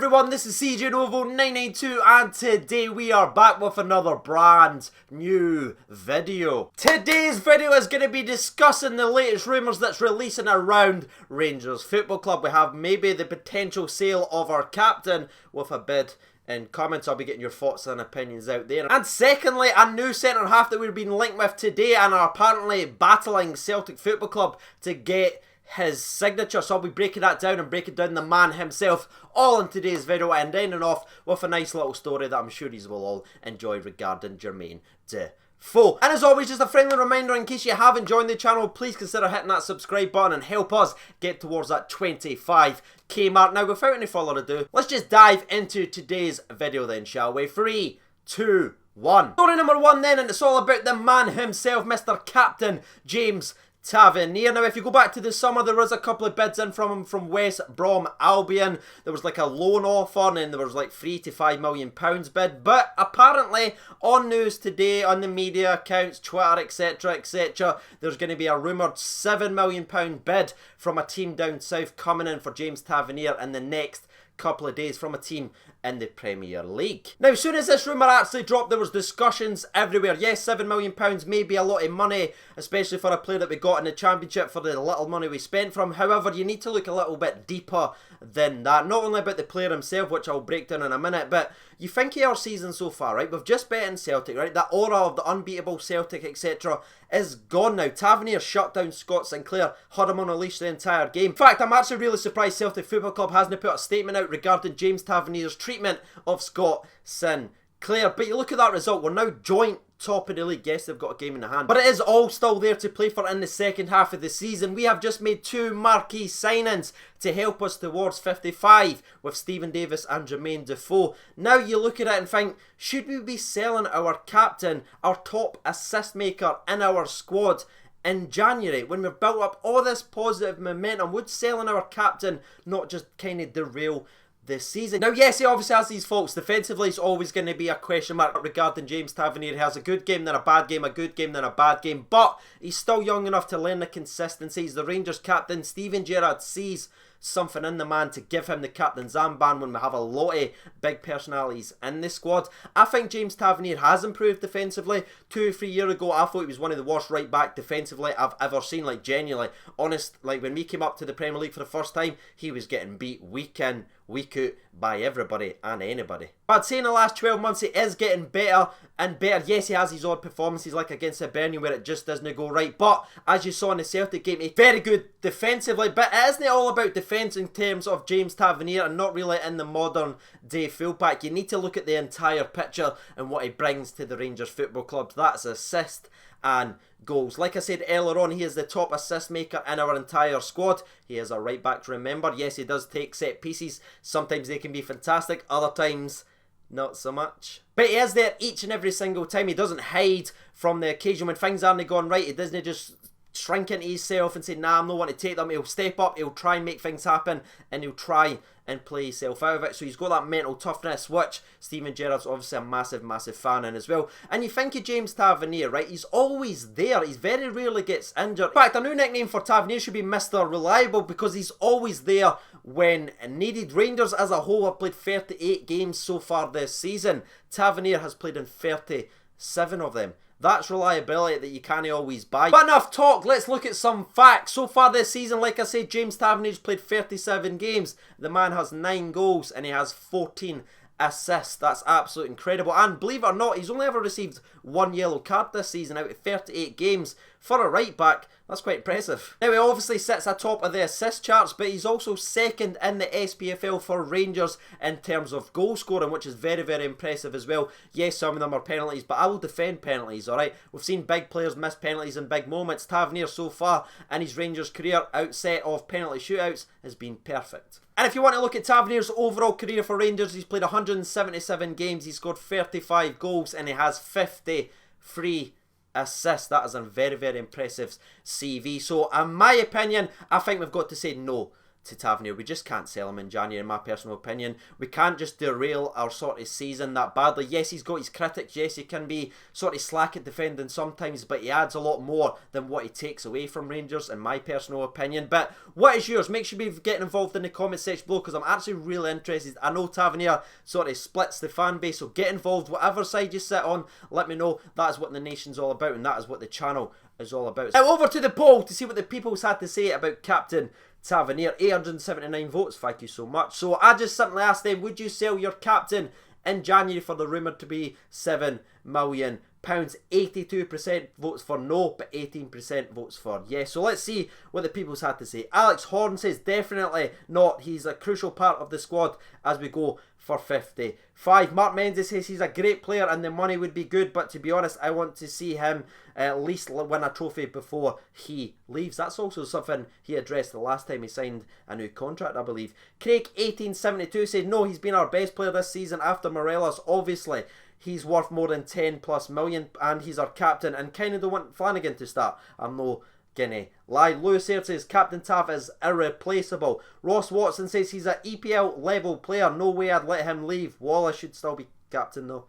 everyone, this is CJ Novo 992 and today we are back with another brand new video. Today's video is going to be discussing the latest rumours that's releasing around Rangers Football Club. We have maybe the potential sale of our captain with a bid in comments. I'll be getting your thoughts and opinions out there. And secondly, a new centre half that we've been linked with today and are apparently battling Celtic Football Club to get his signature, so I'll be breaking that down and breaking down the man himself all in today's video and ending off with a nice little story that I'm sure you will all enjoy regarding Jermaine Defoe. And as always, just a friendly reminder, in case you haven't joined the channel, please consider hitting that subscribe button and help us get towards that 25k mark. Now without any further ado, let's just dive into today's video then, shall we? 3, 2, 1. Story number 1 then, and it's all about the man himself, Mr. Captain James Tavernier. Now if you go back to the summer, there was a couple of bids in from him from West Brom Albion. There was like a loan offer and there was like £3 to £5 million bid, but apparently on news today, on the media accounts, Twitter, etc, there's going to be a rumoured £7 million bid from a team down south coming in for James Tavernier in the next couple of days from a team in the Premier League. Now as soon as this rumour actually dropped, there was discussions everywhere. Yes, £7 million may be a lot of money, especially for a player that we got in the Championship for the little money we spent from. However, you need to look a little bit deeper than that. Not only about the player himself, which I'll break down in a minute, but you think of our season so far, right? We've just beaten Celtic, right? That aura of the unbeatable Celtic, etc. is gone now. Tavernier shut down Scott Sinclair, had him on a leash the entire game. In fact, I'm actually really surprised Celtic Football Club hasn't put a statement out regarding James Tavernier's treatment of Scott Sinclair. But you look at that result, we're now joint top of the league. Yes, they've got a game in the hand, but it is all still there to play for in the second half of the season. We have just made 2 marquee signings to help us towards 55 with Stephen Davis and Jermaine Defoe. Now you look at it and think, should we be selling our captain, our top assist maker in our squad in January when we've built up all this positive momentum? Would selling our captain not just kind of derail this season? Now yes, he obviously has these faults. Defensively, it's always going to be a question mark regarding James Tavernier. He has a good game, then a bad game, a good game, then a bad game, but he's still young enough to learn the consistency. He's the Rangers captain. Steven Gerrard sees something in the man to give him the captain's armband when we have a lot of big personalities in the squad. I think James Tavernier has improved defensively. 2 or 3 years ago, I thought he was one of the worst right back defensively I've ever seen. Like genuinely honest, like when we came up to the Premier League for the first time, he was getting beat week in, week out by everybody and anybody. But I'd say in the last 12 months he is getting better and better. Yes, he has his odd performances like against Hibernian where it just doesn't go right, but as you saw in the Celtic game, he's very good defensively. But isn't it all about defence in terms of James Tavernier and not really in the modern day fullback? You need to look at the entire picture and what he brings to the Rangers Football Club. That's assist and goals. Like I said earlier on, he is the top assist maker in our entire squad. He is a right back to remember. Yes, he does take set pieces. Sometimes they can be fantastic, other times not so much. But he is there each and every single time. He doesn't hide from the occasion when things aren't going right. He doesn't just shrink into himself and say, nah, I'm not wanting to take them. He'll step up, he'll try and make things happen, and he'll try and play himself out of it. So he's got that mental toughness, which Steven Gerrard's obviously a massive fan in as well. And you think of James Tavernier, right? He's always there. He very rarely gets injured. In fact, a new nickname for Tavernier should be Mr. Reliable, because he's always there when needed. Rangers as a whole have played 38 games so far this season. Tavernier has played in 37 of them. That's reliability that you can't always buy. But enough talk, let's look at some facts. So far this season, like I said, James Tavernier's played 37 games. The man has 9 goals and he has 14 assists. That's absolutely incredible. And believe it or not, he's only ever received 1 yellow card this season out of 38 games. For a right back, that's quite impressive. Now he obviously sits atop of the assist charts, but he's also second in the SPFL for Rangers in terms of goal scoring, which is very impressive as well. Yes, some of them are penalties, but I will defend penalties, alright? We've seen big players miss penalties in big moments. Tavernier so far in his Rangers career, outside of penalty shootouts, has been perfect. And if you want to look at Tavernier's overall career for Rangers, he's played 177 games, he's scored 35 goals, and he has 53 assists. That is a very impressive CV. So in my opinion, I think we've got to say no. to Tavernier. We just can't sell him in January, in my personal opinion. We can't just derail our sort of season that badly. Yes, he's got his critics. Yes, he can be sort of slack at defending sometimes, but he adds a lot more than what he takes away from Rangers, in my personal opinion. But what is yours? Make sure you're getting involved in the comment section below, because I'm actually really interested. I know Tavernier sort of splits the fan base, so get involved. Whatever side you sit on, let me know. That is what the nation's all about, and that is what the channel is all about. Now over to the poll to see what the people's had to say about Captain Tavernier. 879 votes, thank you so much. So I just simply asked them, would you sell your captain in January for the rumoured to be £7 million? 82% votes for no, but 18% votes for yes. So let's see what the people's had to say. Alex Horn says definitely not. He's a crucial part of the squad as we go for 55. Mark Menzies says he's a great player and the money would be good, but to be honest, I want to see him at least win a trophy before he leaves. That's also something he addressed the last time he signed a new contract, I believe. Craig 1872 said no, he's been our best player this season after Morelos. Obviously he's worth more than 10+ million and he's our captain, and kind of don't want Flanagan to start. I'm no gonna lie. Lewis Air says Captain Tav is irreplaceable. Ross Watson says he's an EPL level player. No way I'd let him leave. Wallace should still be captain though.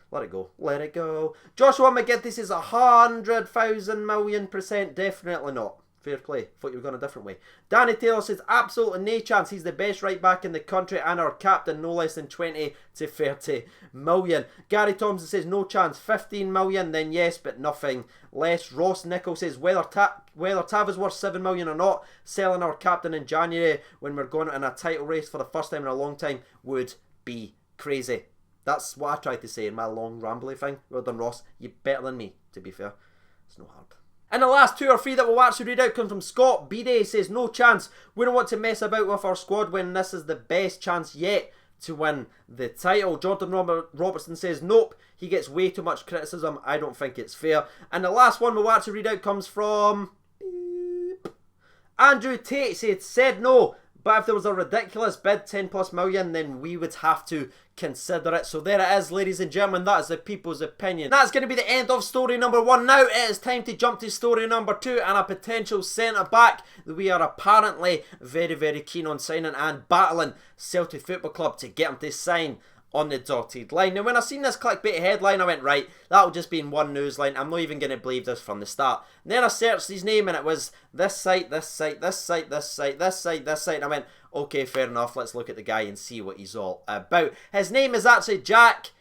Let it go. Let it go. Joshua McGinty says 100,000,000,000% definitely not. Fair play. Thought you were going a different way. Danny Taylor says absolutely no chance. He's the best right back in the country and our captain, no less than 20 to 30 million. Gary Thompson says no chance. 15 million, then yes, but nothing less. Ross Nicholl says whether Tav is worth 7 million or not, selling our captain in January when we're going in a title race for the first time in a long time would be crazy. That's what I tried to say in my long rambly thing. Well done, Ross. You're better than me, to be fair. It's no hard. And the last 2 or 3 that we'll actually read out come from Scott B-Day. Says no chance. We don't want to mess about with our squad when this is the best chance yet to win the title. Jonathan Robertson says nope. He gets way too much criticism. I don't think it's fair. And the last one we'll actually read out comes from Andrew Tate. Said no. But if there was a ridiculous bid, 10+ million, then we would have to consider it. So there it is, ladies and gentlemen. That is the people's opinion. That's going to be the end of story number 1. Now it is time to jump to story number 2 and a potential centre-back that we are apparently very, very keen on signing and battling Celtic Football Club to get him to sign on the dotted line. Now when I seen this clickbait headline, I went, right, that'll just be in one news line. I'm not even going to believe this from the start. And then I searched his name and it was this site, this site, this site, this site, this site, this site. And I went, okay, fair enough. Let's look at the guy and see what he's all about. His name is actually Jack...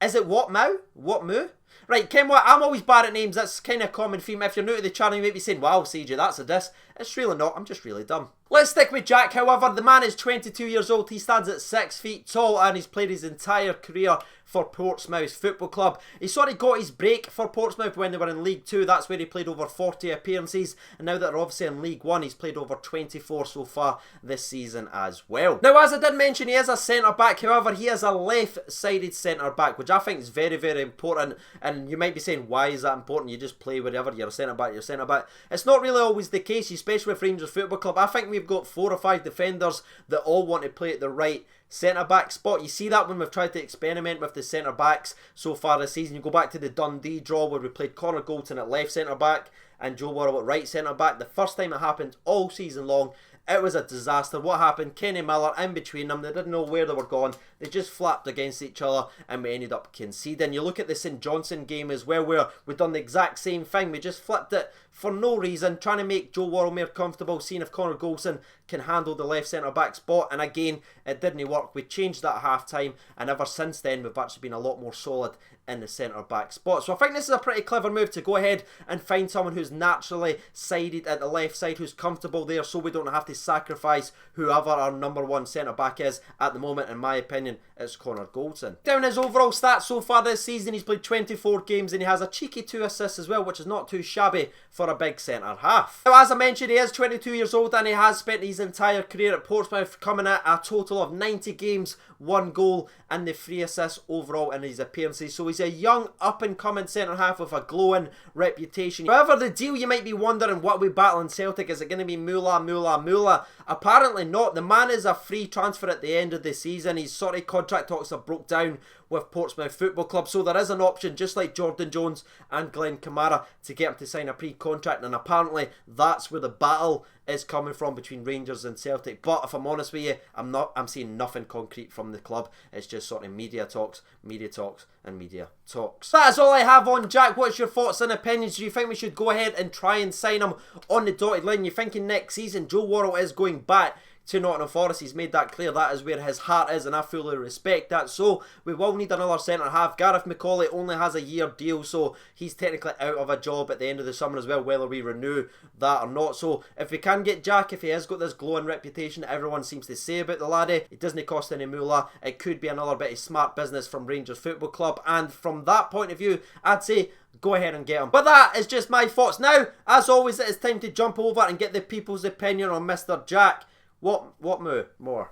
Is it Whatmough? Whatmough? Right, Ken, what? I'm always bad at names. That's kind of a common theme. If you're new to the channel, you might be saying, wow, CJ, that's a diss. It's really not. I'm just really dumb. Let's stick with Jack, however. The man is 22 years old. He stands at 6 feet tall and he's played his entire career for Portsmouth Football Club. He sort of got his break for Portsmouth when they were in League 2. That's where he played over 40 appearances. And now that they're obviously in League 1, he's played over 24 so far this season as well. Now, as I did mention, he is a centre-back. However, he is a left-sided centre-back, which I think is very, very important. And you might be saying, why is that important? You just play wherever. You're a centre-back, you're a centre-back. It's not really always the case, especially with Rangers Football Club. I think we've got 4 or 5 defenders that all want to play at the right centre-back spot. You see that when we've tried to experiment with the centre-backs so far this season. You go back to the Dundee draw where we played Connor Goldson at left centre-back and Joe Worrell at right centre-back. The first time it happened all season long, it was a disaster. What happened? Kenny Miller in between them. They didn't know where they were going. They just flapped against each other and we ended up conceding. You look at the St Johnstone game as well where we've done the exact same thing. We just flipped it for no reason, trying to make Joe Worrell more comfortable, seeing if Connor Goldson can handle the left centre-back spot. And again, it didn't work. We changed that at half-time and ever since then we've actually been a lot more solid in the centre-back spot. So I think this is a pretty clever move to go ahead and find someone who's naturally sided at the left side, who's comfortable there, so we don't have to sacrifice whoever our number 1 centre-back is at the moment. In my opinion, it's Connor Goldson. Down his overall stats so far this season, he's played 24 games and he has a cheeky 2 assists as well, which is not too shabby for a big centre-half. Now, as I mentioned, he is 22 years old and he has spent his entire career at Portsmouth, coming at a total of 90 games, 1 goal and the 3 assists overall in his appearances. So he's a young up-and-coming centre-half with a glowing reputation. However, the deal, you might be wondering, what we battle in Celtic, is it going to be Moolah? Apparently not. The man is a free transfer at the end of the season. He's sort apparently contract talks have broke down with Portsmouth Football Club, so there is an option, just like Jordan Jones and Glenn Kamara, to get him to sign a pre-contract, and apparently that's where the battle is coming from between Rangers and Celtic. But if I'm honest with you, I'm seeing nothing concrete from the club. It's just sort of media talks, and media talks. That is all I have on Jack. What's your thoughts and opinions? Do you think we should go ahead and try and sign him on the dotted line? You're thinking next season? Joe Worrell is going back to Nottingham Forest. He's made that clear. That is where his heart is, and I fully respect that. So we will need another centre-half. Gareth McCauley only has a year deal, so he's technically out of a job at the end of the summer as well, whether we renew that or not. So if we can get Jack, if he has got this glowing reputation that everyone seems to say about the laddie, it doesn't cost any moolah. It could be another bit of smart business from Rangers Football Club, and from that point of view, I'd say go ahead and get him. But that is just my thoughts. Now, as always, it is time to jump over and get the people's opinion on Mr. Jack. Whatmough? More.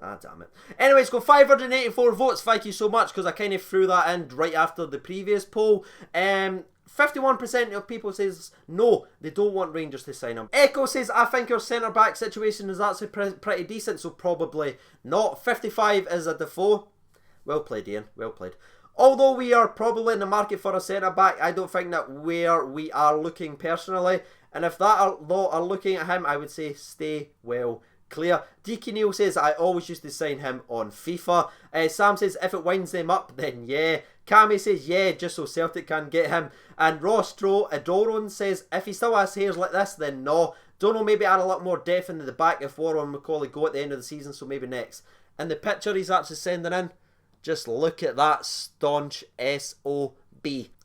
Ah, damn it. Anyways, got 584 votes. Thank you so much, because I kind of threw that in right after the previous poll. 51% of people says no, they don't want Rangers to sign him. Echo says, I think our centre-back situation is actually pretty decent, so probably not. 55 is a Defoe. Well played, Ian. Well played. Although we are probably in the market for a centre-back, I don't think that where we are looking personally. And if that lot are looking at him, I would say stay well clear. DK Neil says, I always used to sign him on FIFA. Sam says, if it winds them up, then yeah. Cammy says, yeah, just so Celtic can get him. And Ross Adoron says, if he still has hairs like this, then no. Don't know, maybe add a lot more depth into the back if Worrell and McCauley go at the end of the season, so maybe next. And the picture he's actually sending in, just look at that staunch SOB.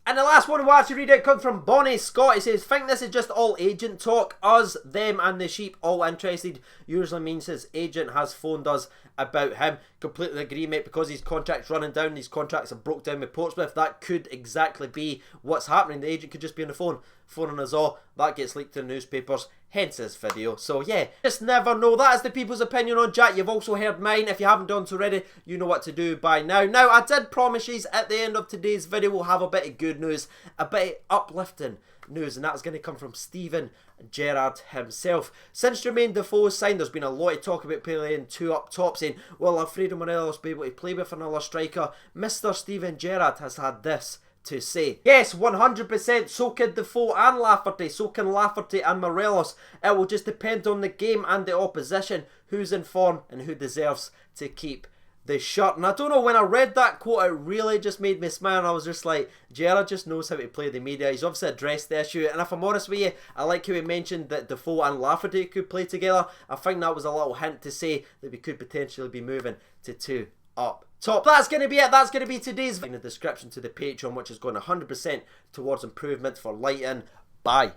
And the last one we'll actually read out comes from Bonnie Scott. He says, think this is just all agent talk. Us, them and the sheep all interested. Usually means his agent has phoned us about him. Completely agree, mate, because his contract's running down. These contracts have broke down with Portsmouth. That could exactly be what's happening. The agent could just be on the phone, phoning us all. That gets leaked in the newspapers, hence this video. So yeah, just never know. That is the people's opinion on Jack. You've also heard mine. If you haven't done so already, you know what to do by now. Now, I did promise you at the end of today's video we'll have a bit of good news, a bit of uplifting news, and that's going to come from Steven Gerrard himself. Since Jermaine Defoe signed, there's been a lot of talk about playing two up top, saying, will Alfredo Morelos be able to play with another striker? Mr. Steven Gerrard has had this to say. Yes, 100%, so can Defoe and Lafferty, so can Lafferty and Morelos. It will just depend on the game and the opposition, who's in form and who deserves to keep the shirt. And I don't know, when I read that quote, it really just made me smile, and I was just like, Gerrard just knows how to play the media. He's obviously addressed the issue, and if I'm honest with you, I like how he mentioned that Defoe and Lafferty could play together. I think that was a little hint to say that we could potentially be moving to two up top. That's going to be it. That's going to be today's video. In the description to the Patreon, which is going 100% towards improvement for lighting. Bye.